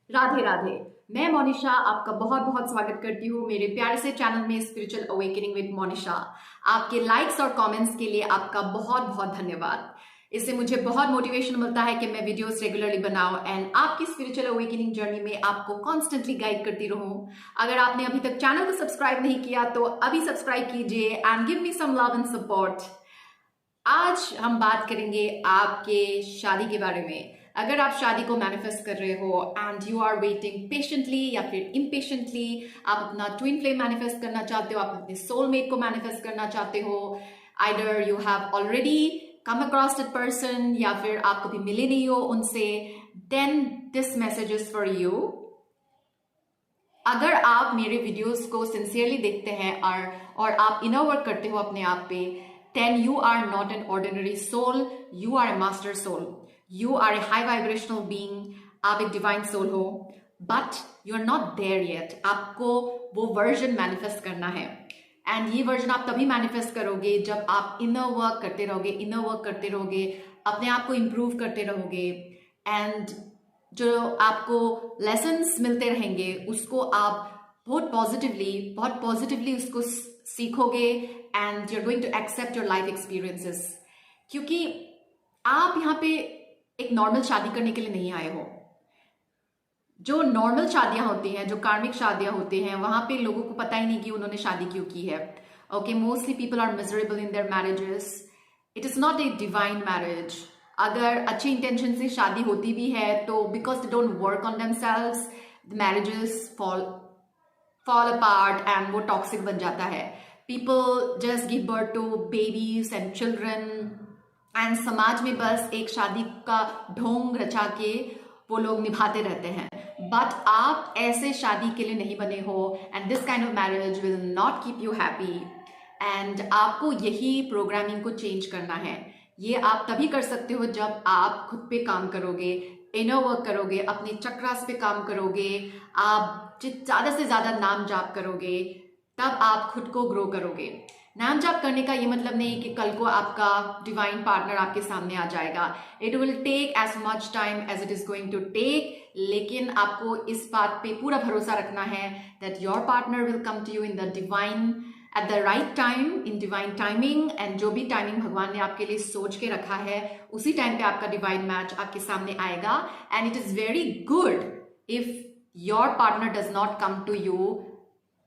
राधे राधे। मैं मोनिशा आपका बहुत बहुत स्वागत करती हूँ मेरे प्यारे से चैनल में स्पिरिचुअल अवेकनिंग विद मोनिशा। आपके लाइक्स और कमेंट्स के लिए आपका बहुत बहुत धन्यवाद। इससे मुझे बहुत मोटिवेशन मिलता है कि मैं वीडियोस रेगुलरली बनाऊं एंड आपकी स्पिरिचुअल अवेकनिंग जर्नी में आपको कॉन्स्टेंटली गाइड करती रहूं। अगर आपने अभी तक चैनल को सब्सक्राइब नहीं किया तो अभी सब्सक्राइब कीजिए and give me some love and support. आज हम बात करेंगे आपके शादी के बारे में। अगर आप शादी को मैनिफेस्ट कर रहे हो and you are waiting patiently या फिर इम्पेशेंटली, आप अपना ट्विन फ्लेम मैनिफेस्ट करना चाहते हो, आप अपने सोलमेट को मैनिफेस्ट करना चाहते हो, either you have already come across that person या फिर आप कभी मिले नहीं हो उनसे, then this message is for you. अगर आप मेरे वीडियोस को सिंसियरली देखते हैं और आप इनर वर्क करते हो अपने आप पे, then you are not an ordinary soul, you are a master soul, you are a high vibrational being, आप एक divine soul हो, but you are not there yet। आपको वो वर्जन मैनिफेस्ट करना है एंड ये वर्जन आप तभी मैनिफेस्ट करोगे जब आप इनर वर्क करते रहोगे, अपने आप को इम्प्रूव करते रहोगे एंड जो आपको लेसन्स मिलते रहेंगे उसको आप बहुत पॉजिटिवली उसको सीखोगे and you are going to accept your life experiences. क्योंकि आप यहाँ पे एक नॉर्मल शादी करने के लिए नहीं आए हो। जो नॉर्मल शादियां होती हैं, जो कार्मिक शादियां होती हैं, वहां पे लोगों को पता ही नहीं कि उन्होंने शादी क्यों की है। Okay, mostly people are miserable in their marriages. It is not a divine marriage. अगर अच्छे इंटेंशन से शादी होती भी है तो because they don't work on themselves, the marriages fall apart and वो टॉक्सिक बन जाता है। People just give birth to babies and children and समाज में बस एक शादी का ढोंग रचा के वो लोग निभाते रहते हैं। बट आप ऐसे शादी के लिए नहीं बने हो and this kind of marriage will not keep you happy and आपको यही प्रोग्रामिंग को चेंज करना है। ये आप तभी कर सकते हो जब आप खुद पे काम करोगे, इनर वर्क करोगे, अपने चक्रास पे काम करोगे, आप ज्यादा से ज्यादा नाम जाप करोगे, तब आप खुद को ग्रो करोगे। नाम जाप करने का ये मतलब नहीं कि कल को आपका डिवाइन पार्टनर आपके सामने आ जाएगा। It will take as much time as it is going to take, लेकिन आपको इस बात पे पूरा भरोसा रखना है that your partner will come to you in the divine at the right time, in divine timing. And जो भी टाइमिंग भगवान ने आपके लिए सोच के रखा है उसी टाइम पे आपका डिवाइन मैच आपके सामने आएगा। And it is very good if your partner does not come to you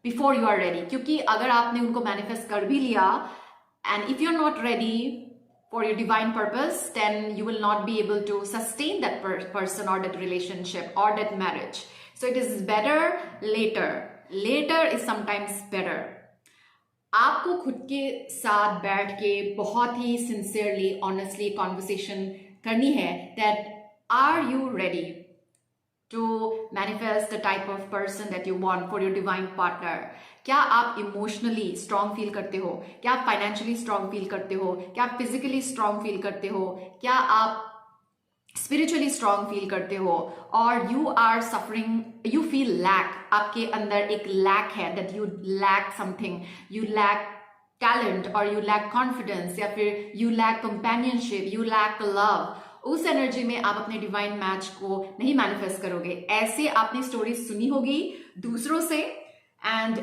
before you are ready. क्योंकि अगर आपने उनको मैनिफेस्ट कर भी लिया and if you are not ready for your divine purpose, then you will not be able to sustain that person और that relationship और that marriage. So it is better later is sometimes better. आपको खुद के साथ बैठ के बहुत ही sincerely, honestly conversation करनी है that are you ready to manifest the type of person that you want for your divine partner। क्या आप इमोशनली स्ट्रांग फील करते हो? क्या आप फाइनेंशियली स्ट्रांग फील करते हो? क्या आप फिजिकली स्ट्रांग फील करते हो? क्या आप स्पिरिचुअली स्ट्रांग फील करते हो? और you are suffering, you feel lack, आपके अंदर एक लैक है, that you lack something, you lack talent और यू लैक कॉन्फिडेंस या फिर you lack companionship, you lack love. उस एनर्जी में आप अपने डिवाइन मैच को नहीं मैनिफेस्ट करोगे। ऐसे आपने स्टोरी सुनी होगी दूसरों से एंड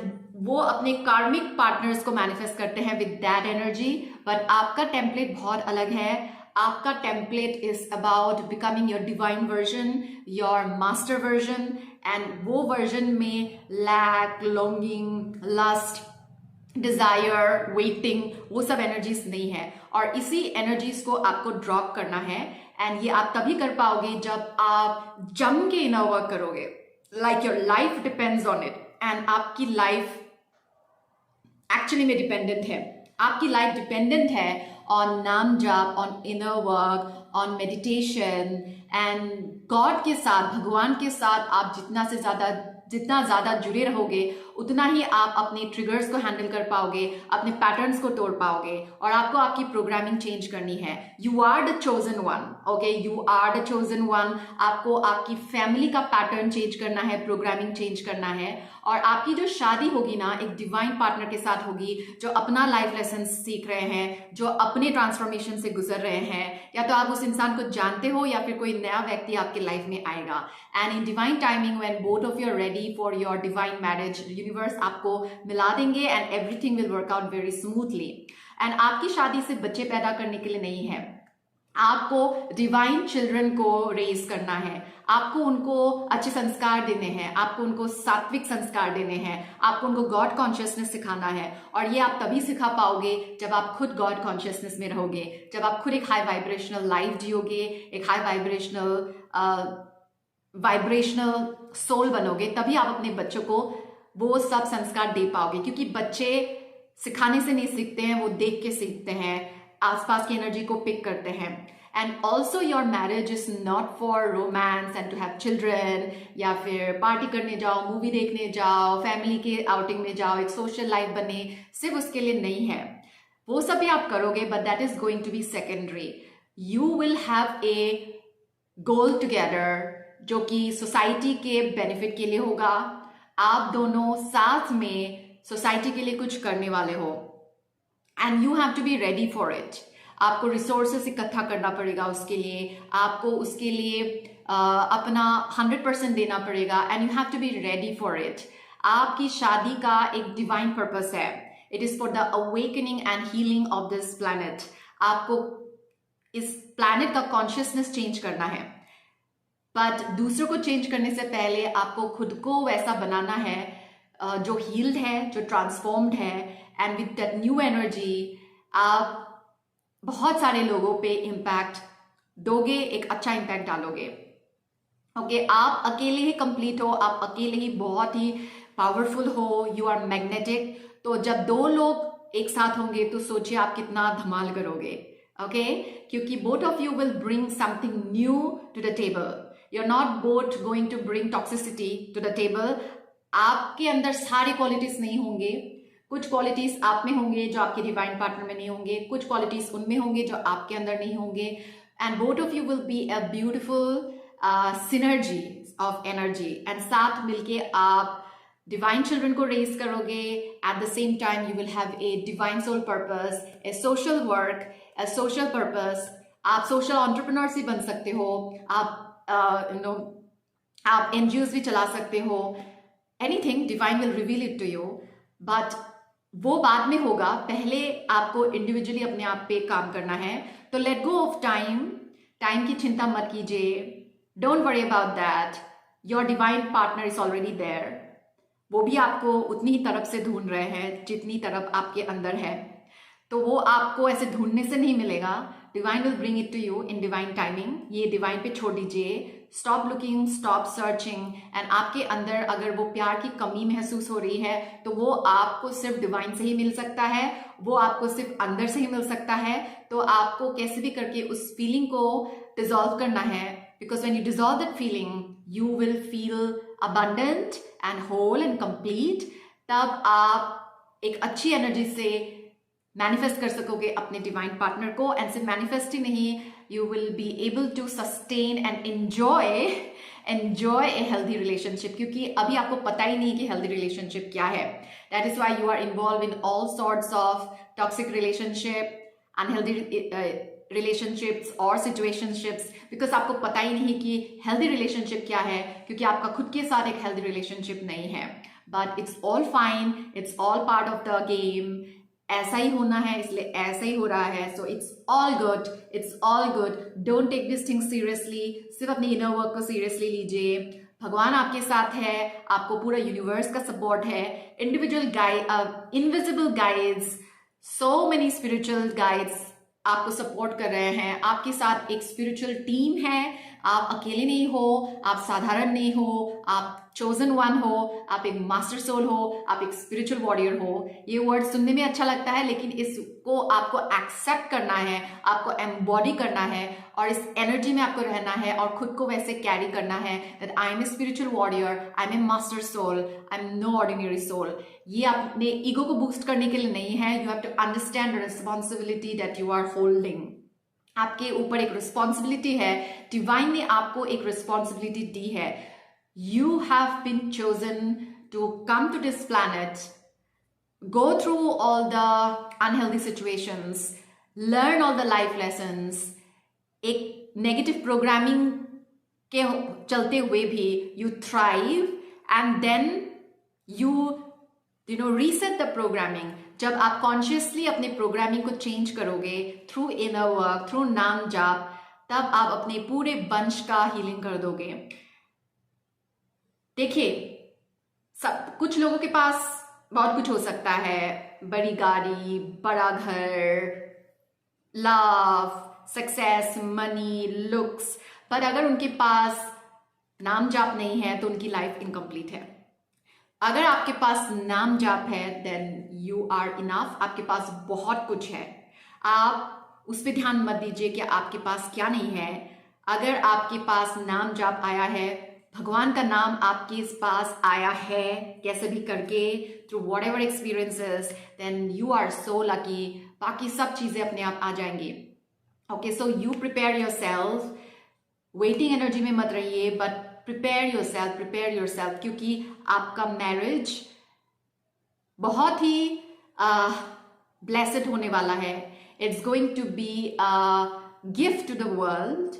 वो अपने कार्मिक पार्टनर्स को मैनिफेस्ट करते हैं विद दैट एनर्जी, बट आपका टेम्पलेट बहुत अलग है। आपका template is about becoming your divine version, your master version, and वो वर्जन में lack, longing, lust, desire, waiting, वो सब एनर्जीज नहीं है। और इसी एनर्जीज को आपको ड्रॉप करना है एंड ये आप तभी कर पाओगे जब आप जम के इनर वर्क करोगे, like your life depends on it. And आपकी लाइफ एक्चुअली में डिपेंडेंट है, आपकी लाइफ डिपेंडेंट है ऑन नाम जाप, on inner work, on meditation and God के साथ, भगवान के साथ आप जितना ज्यादा जुड़े रहोगे उतना ही आप अपने ट्रिगर्स को हैंडल कर पाओगे, अपने पैटर्न्स को तोड़ पाओगे और आपको आपकी प्रोग्रामिंग चेंज करनी है। You are the chosen one, okay, you are the chosen one. आपको आपकी फैमिली का पैटर्न चेंज करना है, प्रोग्रामिंग चेंज करना है और आपकी जो शादी होगी ना एक डिवाइन पार्टनर के साथ होगी जो अपना लाइफ लेसन सीख रहे हैं, जो अपने ट्रांसफॉर्मेशन से गुजर रहे हैं। या तो आप उस इंसान को जानते हो या फिर कोई नया व्यक्ति आपके लाइफ में आएगा। And in divine timing when both of you are ready for your divine marriage, universe आपको मिला देंगे and everything will work out very smoothly. And आपकी शादी सिर्फ बच्चे पैदा करने के लिए नहीं है, आपको डिवाइन चिल्ड्रन को रेज करना है, आपको उनको अच्छे संस्कार देने हैं, आपको उनको सात्विक संस्कार देने हैं, आपको उनको गॉड कॉन्शियसनेस सिखाना है। और ये आप तभी सिखा पाओगे जब आप खुद गॉड कॉन्शियसनेस में रहोगे, जब आप खुद एक हाई वाइब्रेशनल लाइफ जियोगे, एक हाई वाइब्रेशनल सोल बनोगे, तभी आप अपने बच्चों को वो सब संस्कार दे पाओगे। क्योंकि बच्चे सिखाने से नहीं सीखते हैं, वो देख के सीखते हैं, आसपास की एनर्जी को पिक करते हैं। And also your marriage is not for romance and to have children, या फिर पार्टी करने जाओ, मूवी देखने जाओ, फैमिली के आउटिंग में जाओ, एक सोशल लाइफ बने, सिर्फ उसके लिए नहीं है। वो सब भी आप करोगे, but that is going to be secondary. You will have a goal together जो कि सोसाइटी के बेनिफिट के लिए होगा। आप दोनों साथ में सोसाइटी के लिए कुछ करने वाले हो and you have to be ready for it. आपको रिसोर्सेस इकट्ठा करना पड़ेगा उसके लिए, आपको उसके लिए अपना 100% देना पड़ेगा and you have to be ready for it. आपकी शादी का एक डिवाइन पर्पस है, it is for the awakening and healing of this planet. आपको इस प्लैनेट का कॉन्शियसनेस चेंज करना है, बट दूसरों को चेंज करने से पहले आपको खुद को वैसा बनाना है जो हील्ड है, जो ट्रांसफॉर्म्ड है। And with that new energy आप बहुत सारे लोगों पे इम्पैक्ट दोगे, एक अच्छा इम्पैक्ट डालोगे। ओके, आप अकेले ही कंप्लीट हो, आप अकेले ही बहुत ही पावरफुल हो, यू आर मैग्नेटिक। तो जब दो लोग एक साथ होंगे तो सोचिए आप कितना धमाल करोगे। ओके, क्योंकि both of you will bring something new to the table. You are not both going to bring toxicity to the table. आपके अंदर सारी क्वालिटीज नहीं होंगे, कुछ क्वालिटीज आप में होंगे जो आपके डिवाइन पार्टनर में नहीं होंगे, कुछ क्वालिटीज उनमें होंगे जो आपके अंदर नहीं होंगे। And both of you will be a beautiful synergy of energy. And साथ मिलके आप डिवाइन चिल्ड्रन को रेज करोगे। At the same time you will have a divine soul purpose, a social work, a social purpose. आप social entrepreneurs भी बन सकते हो, आप आप NGOs भी चला सकते हो। Anything divine will reveal it to you, but वो बाद में होगा, पहले आपको इंडिविजुअली अपने आप पे काम करना है। तो let go of time, time की चिंता मत कीजिए, don't worry about that, your divine partner is already there. वो भी आपको उतनी ही तरफ से ढूंढ रहे हैं जितनी तरफ आपके अंदर है। तो वो आपको ऐसे ढूंढने से नहीं मिलेगा, divine will bring it to you in divine timing. ये डिवाइन पे छोड़ दीजिए, stop looking, stop searching. And आपके अंदर अगर वो प्यार की कमी महसूस हो रही है तो वो आपको सिर्फ डिवाइन से ही मिल सकता है, वो आपको सिर्फ अंदर से ही मिल सकता है। तो आपको कैसे भी करके उस फीलिंग को डिसॉल्व करना है, because when you dissolve that feeling you will feel abundant and whole and complete. तब आप एक अच्छी एनर्जी से मैनिफेस्ट कर सकोगे अपने डिवाइन पार्टनर को। एंड सिर्फ मैनिफेस्ट ही नहीं, you will be able to sustain and enjoy a healthy relationship, क्योंकि अभी आपको पता ही नहीं कि healthy relationship क्या है। That is why you are involved in all sorts of toxic relationship, unhealthy relationships or situationships, because आपको पता ही नहीं कि healthy relationship क्या है, क्योंकि आपका खुद के साथ एक healthy relationship नहीं है। But it's all fine, it's all part of the game। ऐसा ही होना है, इसलिए ऐसा ही हो रहा है। So it's all good, it's all good. Don't take this thing seriously, सिर्फ अपने इनर वर्क को सीरियसली लीजिए। भगवान आपके साथ है, आपको पूरा यूनिवर्स का सपोर्ट है, individual guide, invisible guides, so many spiritual guides आपको सपोर्ट कर रहे हैं। आपके साथ एक स्पिरिचुअल टीम है, आप अकेले नहीं हो, आप साधारण नहीं हो, आप चोजन वन हो, आप एक मास्टर सोल हो, आप एक स्पिरिचुअल वॉरियर हो। ये वर्ड सुनने में अच्छा लगता है, लेकिन इसको आपको एक्सेप्ट करना है, आपको एम्बॉडी करना है और इस एनर्जी में आपको रहना है और खुद को वैसे कैरी करना है that I am a spiritual warrior, I am a master soul, I am no ordinary soul. ये अपने ईगो को बूस्ट करने के लिए नहीं है। You have to understand the responsibility that you are holding. आपके ऊपर एक रिस्पॉन्सिबिलिटी है, डिवाइन ने आपको एक रिस्पॉन्सिबिलिटी दी है। You have been chosen to come to this planet, go through all the unhealthy situations, learn all the life lessons। एक negative programming के चलते हुए भी you thrive and then you know reset the programming. जब आप consciously अपने programming को change करोगे थ्रू इनर वर्क, थ्रू नाम जाप, तब आप अपने पूरे वंश का हीलिंग कर दोगे। देखिए, सब कुछ लोगों के पास बहुत कुछ हो सकता है, बड़ी गाड़ी, बड़ा घर, लव, सक्सेस, मनी, लुक्स, पर अगर उनके पास नाम जाप नहीं है तो उनकी लाइफ इनकम्प्लीट है। अगर आपके पास नाम जाप है देन यू आर इनफ। आपके पास बहुत कुछ है, आप उस पर ध्यान मत दीजिए कि आपके पास क्या नहीं है। अगर आपके पास नाम जाप आया है, भगवान का नाम आपके पास आया है कैसे भी करके, through whatever experiences, then you are so lucky. बाकी सब चीजें अपने आप आ जाएंगी। Okay, so you prepare yourself, waiting energy में मत रहिए, बट प्रिपेयर योर सेल्फ, क्योंकि आपका मैरिज बहुत ही ब्लेस्ड होने वाला है। It's going to be gift to the world,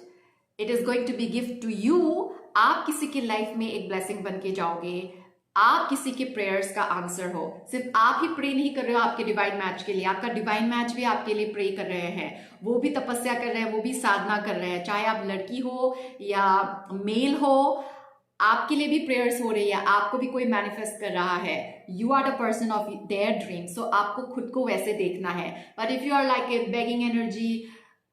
it is going to be gift to you. आप किसी की लाइफ में एक ब्लेसिंग बन के जाओगे, आप किसी के प्रेयर्स का आंसर हो। सिर्फ आप ही प्रे नहीं कर रहे हो आपके डिवाइन मैच के लिए, आपका डिवाइन मैच भी आपके लिए प्रे कर रहे हैं, वो भी तपस्या कर रहे हैं, वो भी साधना कर रहे हैं। चाहे आप लड़की हो या मेल हो, आपके लिए भी प्रेयर्स हो रही है, आपको भी कोई मैनिफेस्ट कर रहा है। You are the person of their dream, so आपको खुद को वैसे देखना है। But if you are like a begging energy,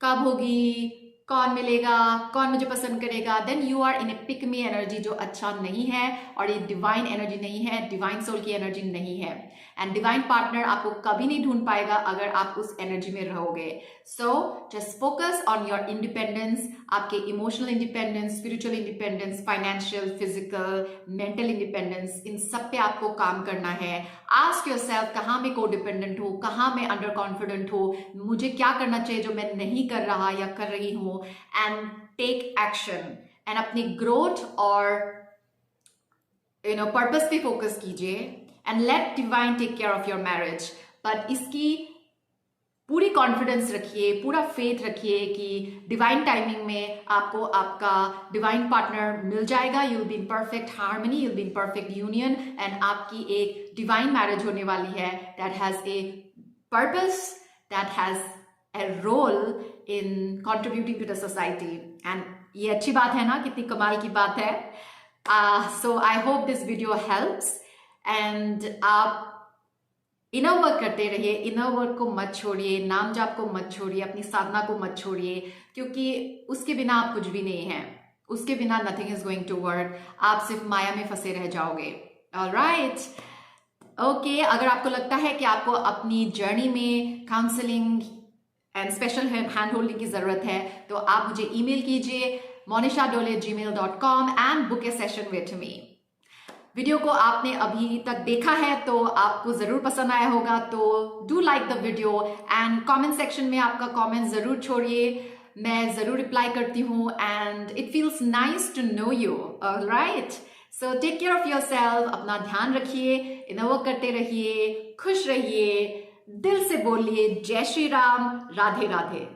कब होगी, कौन मिलेगा, कौन मुझे पसंद करेगा, then you are in a pick me energy, जो अच्छा नहीं है, और ये डिवाइन एनर्जी नहीं है, डिवाइन सोल की एनर्जी नहीं है। एंड डिवाइन पार्टनर आपको कभी नहीं ढूंढ पाएगा अगर आप उस एनर्जी में रहोगे। So just focus on your independence, आपके emotional independence, spiritual independence, financial, physical, mental independence, इन सब पे आपको काम करना है। आस्क योरसेल्फ, कहाँ मैं को डिपेंडेंट हूँ, कहाँ मैं अंडर कॉन्फिडेंट हूँ, मुझे क्या करना चाहिए जो मैं नहीं कर रहा या कर रही हूँ, एंड टेक एक्शन। एंड अपनी ग्रोथ और पर्पस पे फोकस कीजिए, and let divine take care of your marriage. But इसकी पूरी कॉन्फिडेंस रखिए, पूरा फेथ रखिए कि डिवाइन टाइमिंग में आपको आपका डिवाइन पार्टनर मिल जाएगा। You will be in perfect harmony, you will be in perfect union, and आपकी एक डिवाइन मैरिज होने वाली है that has a purpose, that has a role in contributing to the society. And ये अच्छी बात है ना, कितनी कमाल की बात है। So I hope this video helps, and आप इनर वर्क करते रहिए, इनर वर्क को मत छोड़िए, नाम जाप को मत छोड़िए, अपनी साधना को मत छोड़िए, क्योंकि उसके बिना आप कुछ भी नहीं है, उसके बिना nothing is going to work. आप सिर्फ माया में फंसे रह जाओगे। ऑलराइट, ओके, अगर आपको लगता है कि आपको अपनी जर्नी में counselling and special hand holding की जरूरत है, तो आप मुझे ईमेल कीजिए monisha@gmail.com and book A session with me. Video को आपने अभी तक देखा है तो आपको जरूर पसंद आया होगा, तो do like the video and comment section में आपका कमेंट जरूर छोड़िए, मैं जरूर रिप्लाई करती हूँ, and it feels nice to know you. Alright, so take care of yourself, अपना ध्यान रखिए, इनर वर्क करते रहिए, खुश रहिए, दिल से बोलिए जय श्री राम, राधे राधे।